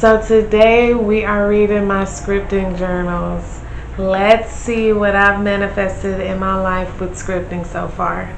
So today we are reading my scripting journals. Let's see what I've manifested in my life with scripting so far.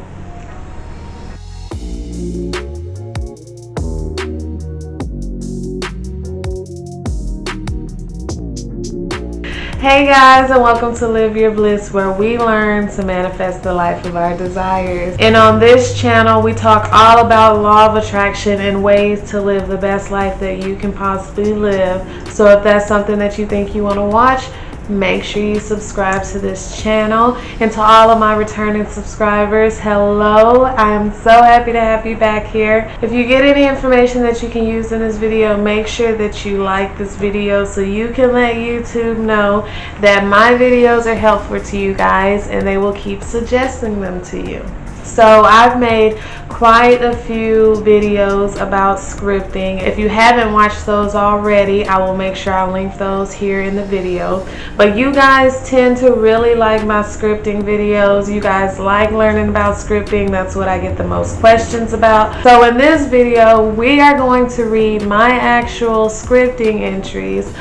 Hey guys, and welcome to Live Your Bliss, where we learn to manifest the life of our desires. And on this channel we talk all about law of attraction and ways to live the best life that you can possibly live. So if that's something that you think you want to watch, make sure you subscribe to this channel. And to all of my returning subscribers, hello, I am so happy to have you back here. If you get any information that you can use in this video, make sure that you like this video so you can let YouTube know that my videos are helpful to you guys, and they will keep suggesting them to you. So I've made quite a few videos about scripting. If you haven't watched those already, I will make sure I link those here in the video. But you guys tend to really like my scripting videos. You guys like learning about scripting. That's what I get the most questions about. So in this video, we are going to read my actual scripting entries.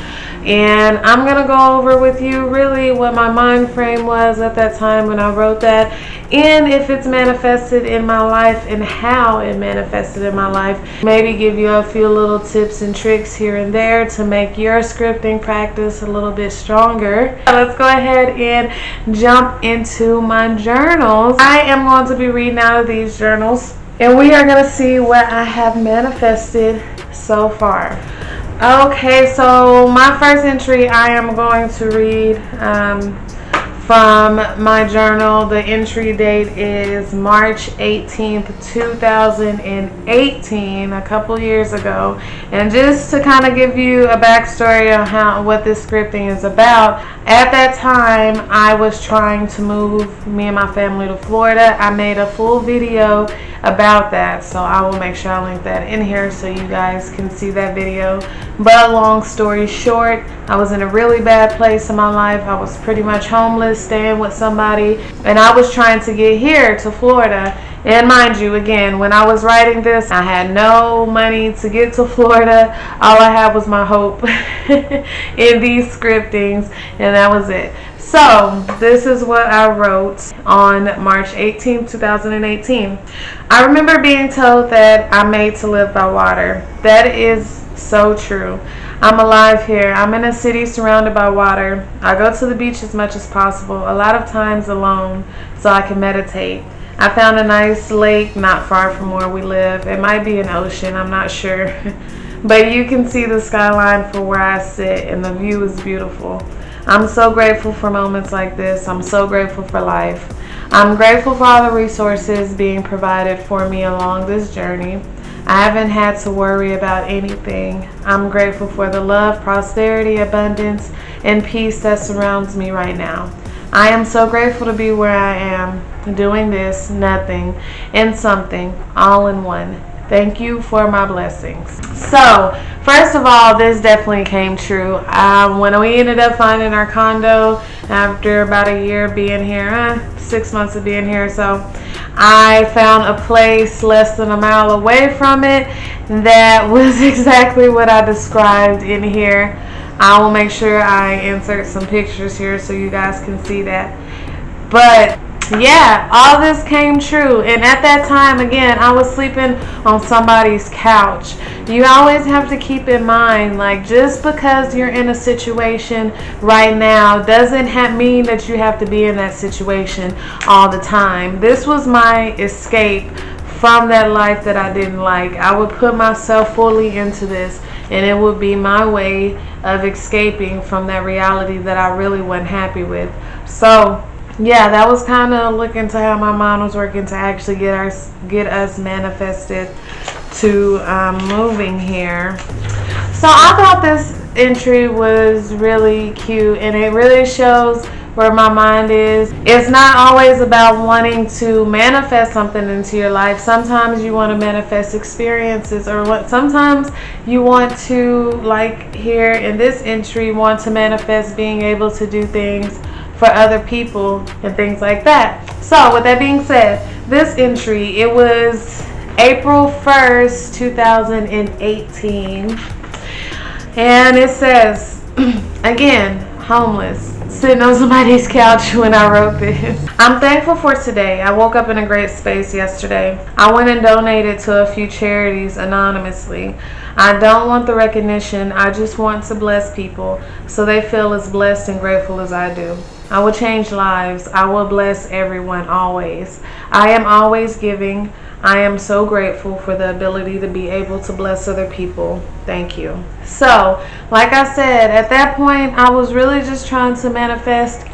And I'm going to go over with you really what my mind frame was at that time when I wrote that, and if it's manifested in my life and how it manifested in my life. Maybe give you a few little tips and tricks here and there to make your scripting practice a little bit stronger. Let's go ahead and jump into my journals. I am going to be reading out of these journals, and we are going to see what I have manifested so far. Okay, so my first entry I am going to read from my journal. The entry date is March 18th, 2018, a couple years ago. And just to kind of give you a backstory on what this scripting is about, at that time I was trying to move me and my family to Florida. I made a full video about that, so I will make sure I link that in here so you guys can see that video. But long story short, I was in a really bad place in my life. I was pretty much homeless, staying with somebody, and I was trying to get here to Florida. And mind you, again, when I was writing this, I had no money to get to Florida. All I had was my hope in these scriptings, and that was it. So this is what I wrote on March 18, 2018. I remember being told that I'm made to live by water. That is so true. I'm alive here. I'm in a city surrounded by water. I go to the beach as much as possible, a lot of times alone, so I can meditate. I found a nice lake not far from where we live. It might be an ocean, I'm not sure. But you can see the skyline from where I sit, and the view is beautiful. I'm so grateful for moments like this. I'm so grateful for life. I'm grateful for all the resources being provided for me along this journey. I haven't had to worry about anything. I'm grateful for the love, prosperity, abundance, and peace that surrounds me right now. I am so grateful to be where I am, doing this, nothing, and something, all in one. Thank you for my blessings. So, first of all, this definitely came true. When we ended up finding our condo after about a year being here, 6 months of being here, so I found a place less than a mile away from it that was exactly what I described in here. I will make sure I insert some pictures here so you guys can see that. But yeah, all this came true. And at that time, again, I was sleeping on somebody's couch. You always have to keep in mind, like, just because you're in a situation right now doesn't mean that you have to be in that situation all the time. This was my escape from that life that I didn't like. I would put myself fully into this, and it would be my way of escaping from that reality that I really wasn't happy with. So yeah, that was kind of looking to how my mind was working to actually get us manifested to moving here. So I thought this entry was really cute, and it really shows where my mind is. It's not always about wanting to manifest something into your life. Sometimes you want to manifest experiences, or sometimes you want to, like here in this entry, want to manifest being able to do things for other people and things like that. So with that being said, this entry, it was April 1st, 2018. And it says, again, homeless, sitting on somebody's couch when I wrote this. I'm thankful for today. I woke up in a great space yesterday. I went and donated to a few charities anonymously. I don't want the recognition. I just want to bless people so they feel as blessed and grateful as I do. I will change lives. I will bless everyone always. I am always giving. I am so grateful for the ability to be able to bless other people. Thank you. So, like I said, at that point, I was really just trying to manifest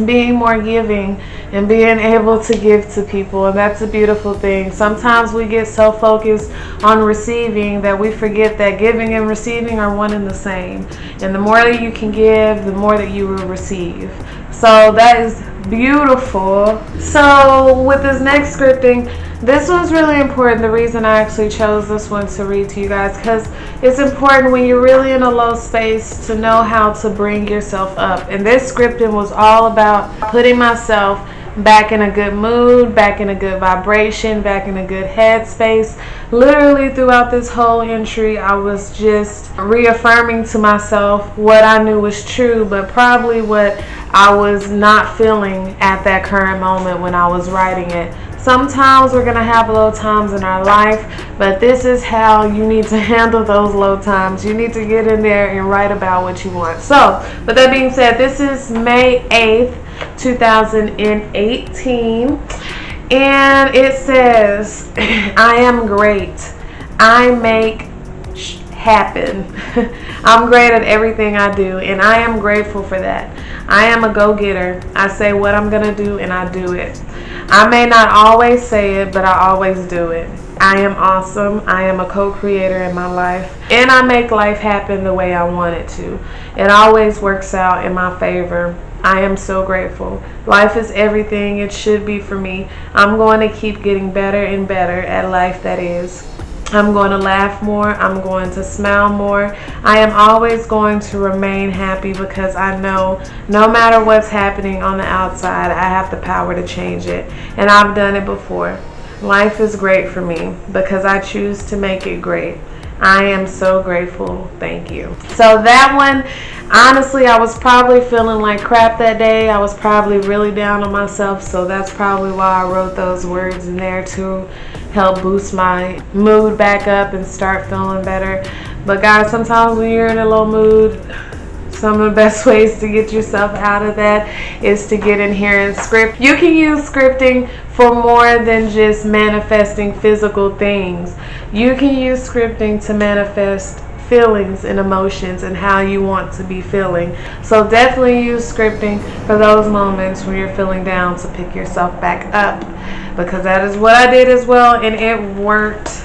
being more giving and being able to give to people, and that's a beautiful thing. Sometimes we get so focused on receiving that we forget that giving and receiving are one and the same, and the more that you can give, the more that you will receive. So that is beautiful. So with this next scripting, this one's really important. The reason I actually chose this one to read to you guys, because it's important when you're really in a low space to know how to bring yourself up. And this scripting was all about putting myself back in a good mood, back in a good vibration, back in a good headspace. Literally throughout this whole entry, I was just reaffirming to myself what I knew was true, but probably what I was not feeling at that current moment when I was writing it. Sometimes we're going to have low times in our life, but this is how you need to handle those low times. You need to get in there and write about what you want. So, with that being said, this is May 8th, 2018, and it says, I am great. I make happen. I'm great at everything I do, and I am grateful for that. I am a go-getter. I say what I'm going to do, and I do it. I may not always say it, but I always do it. I am awesome. I am a co-creator in my life, and I make life happen the way I want it to. It always works out in my favor. I am so grateful. Life is everything it should be for me. I'm going to keep getting better and better at life that is. I'm going to laugh more. I'm going to smile more. I am always going to remain happy because I know no matter what's happening on the outside, I have the power to change it. And I've done it before. Life is great for me because I choose to make it great. I am so grateful. Thank you. So that one, honestly, I was probably feeling like crap that day. I was probably really down on myself. So that's probably why I wrote those words in there to help boost my mood back up and start feeling better. But guys, sometimes when you're in a low mood, some of the best ways to get yourself out of that is to get in here and script. You can use scripting for more than just manifesting physical things. You can use scripting to manifest feelings and emotions and how you want to be feeling. So definitely use scripting for those moments when you're feeling down to pick yourself back up, because that is what I did as well, and it worked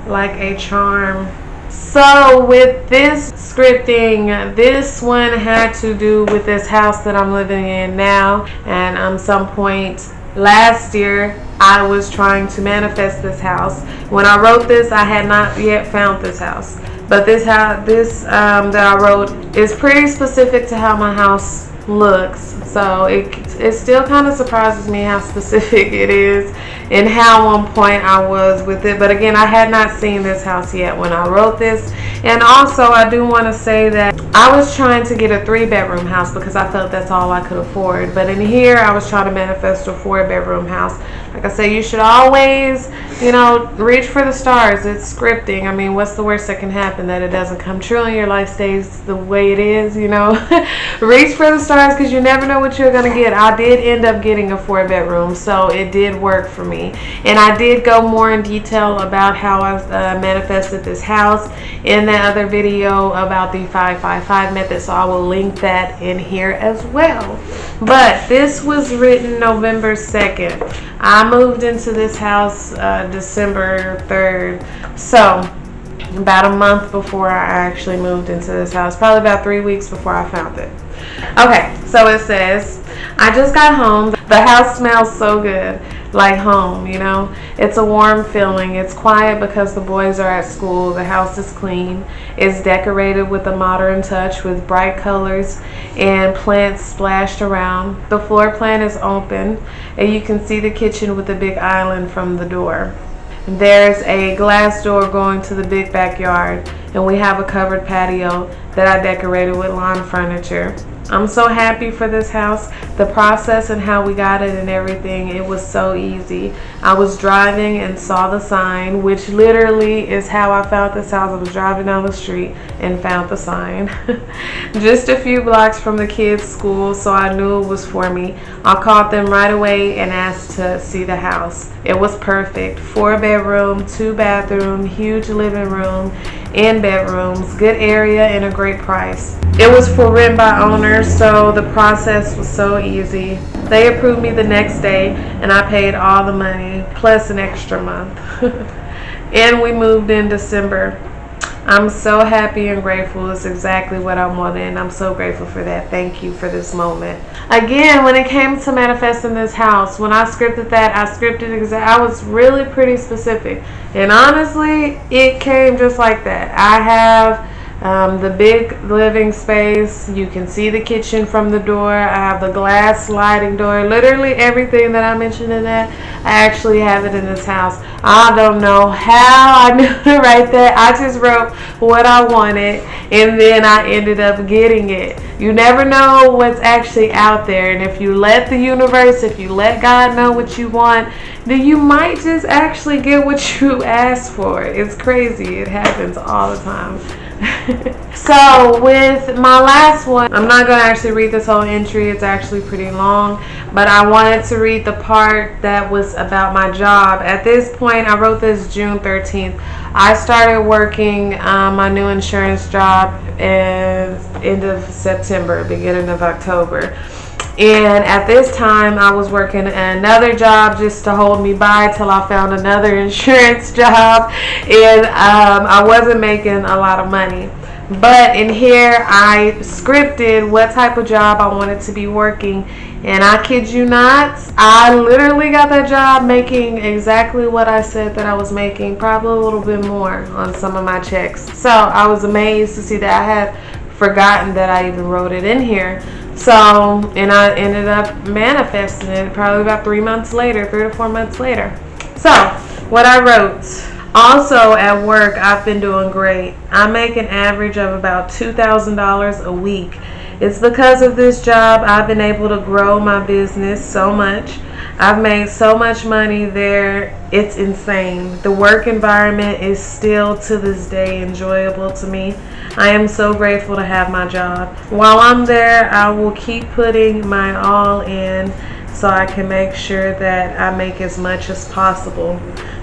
like a charm. So with this scripting, this one had to do with this house that I'm living in now, and some point last year I was trying to manifest this house. When I wrote this, I had not yet found this house, but this house, that I wrote is pretty specific to how my house looks. So it still kind of surprises me how specific it is and how on point I was with it. But again, I had not seen this house yet when I wrote this. And also, I do want to say that I was trying to get a 3-bedroom house because I felt that's all I could afford. But in here, I was trying to manifest a 4-bedroom house. Like I say, you should always, reach for the stars. It's scripting. I mean, what's the worst that can happen? That it doesn't come true and your life stays the way it is, Reach for the stars because you never know what you're going to get. I did end up getting a 4-bedroom, so it did work for me. And I did go more in detail about how I manifested this house in that other video about the 555 method, so I will link that in here as well. But this was written November 2nd. I moved into this house December 3rd. So about a month before I actually moved into this house, probably about 3 weeks before I found it. Okay, so it says, I just got home. The house smells so good, like home, It's a warm feeling. It's quiet because the boys are at school. The house is clean. It's decorated with a modern touch with bright colors and plants splashed around. The floor plan is open, and you can see the kitchen with a big island from the door. There's a glass door going to the big backyard. and we have a covered patio that I decorated with lawn furniture. I'm so happy for this house. The process and how we got it and everything, it was so easy. I was driving and saw the sign, which literally is how I found this house. I was driving down the street and found the sign. Just a few blocks from the kids' school, so I knew it was for me. I called them right away and asked to see the house. It was perfect. 4-bedroom, 2-bathroom, huge living room and bedrooms, good area and a great price. It was for rent by owners, so the process was so easy. They approved me the next day and I paid all the money plus an extra month. And we moved in December. I'm so happy and grateful. It's exactly what I wanted, and I'm so grateful for that. Thank you for this moment. Again, when it came to manifesting this house, when I scripted that, I was really pretty specific. And honestly, it came just like that. I have the big living space. You can see the kitchen from the door. I have the glass sliding door. Literally everything that I mentioned in that, I actually have it in this house. I don't know how I knew it right there. I just wrote what I wanted and then I ended up getting it. You never know what's actually out there, and if you let the universe, if you let God know what you want, then you might just actually get what you asked for. It's crazy. It happens all the time. So with my last one, I'm not going to actually read this whole entry. It's actually pretty long, but I wanted to read the part that was about my job. At this point, I wrote this June 13th. I started working my new insurance job in end of September, beginning of October. And at this time, I was working another job just to hold me by till I found another insurance job. And I wasn't making a lot of money. But in here, I scripted what type of job I wanted to be working. And I kid you not, I literally got that job making exactly what I said that I was making, probably a little bit more on some of my checks. So I was amazed to see that. I had forgotten that I even wrote it in here. So, and I ended up manifesting it probably about 3 months later, 3 to 4 months later. So, what I wrote. Also at work, I've been doing great. I make an average of about $2,000 a week. It's because of this job I've been able to grow my business so much. I've made so much money there. It's insane. The work environment is still to this day enjoyable to me. I am so grateful to have my job. While I'm there, I will keep putting my all in so I can make sure that I make as much as possible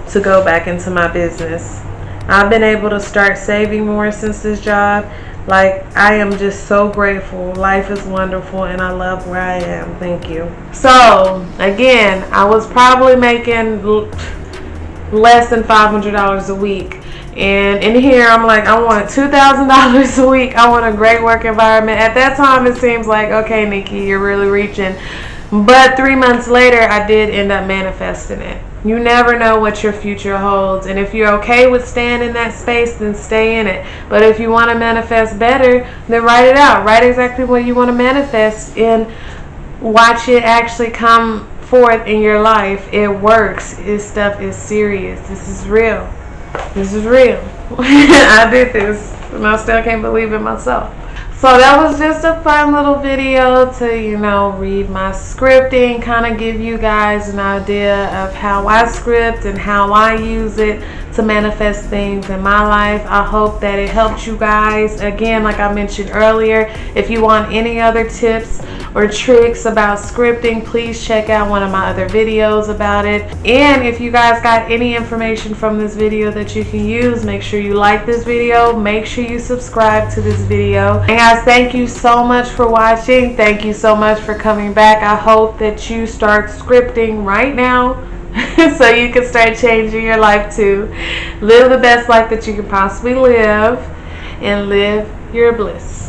to go back into my business. I've been able to start saving more since this job. Like, I am just so grateful. Life is wonderful and I love where I am. Thank you. So, again, I was probably making less than $500 a week. And in here, I'm like, I want $2,000 a week. I want a great work environment. At that time, it seems like, okay, Nikki, you're really reaching. But 3 months later, I did end up manifesting it. You never know what your future holds. And if you're okay with staying in that space, then stay in it. But if you want to manifest better, then write it out. Write exactly what you want to manifest and watch it actually come forth in your life. It works. This stuff is serious. This is real. This is real. I did this and I still can't believe it myself. So that was just a fun little video to, read my scripting, kind of give you guys an idea of how I script and how I use it to manifest things in my life. I hope that it helped you guys. Again, like I mentioned earlier, if you want any other tips or tricks about scripting, please check out one of my other videos about it. And if you guys got any information from this video that you can use, make sure you like this video, make sure you subscribe to this video. And guys, thank you so much for watching. Thank you so much for coming back. I hope that you start scripting right now so you can start changing your life too. Live the best life that you can possibly live and live your bliss.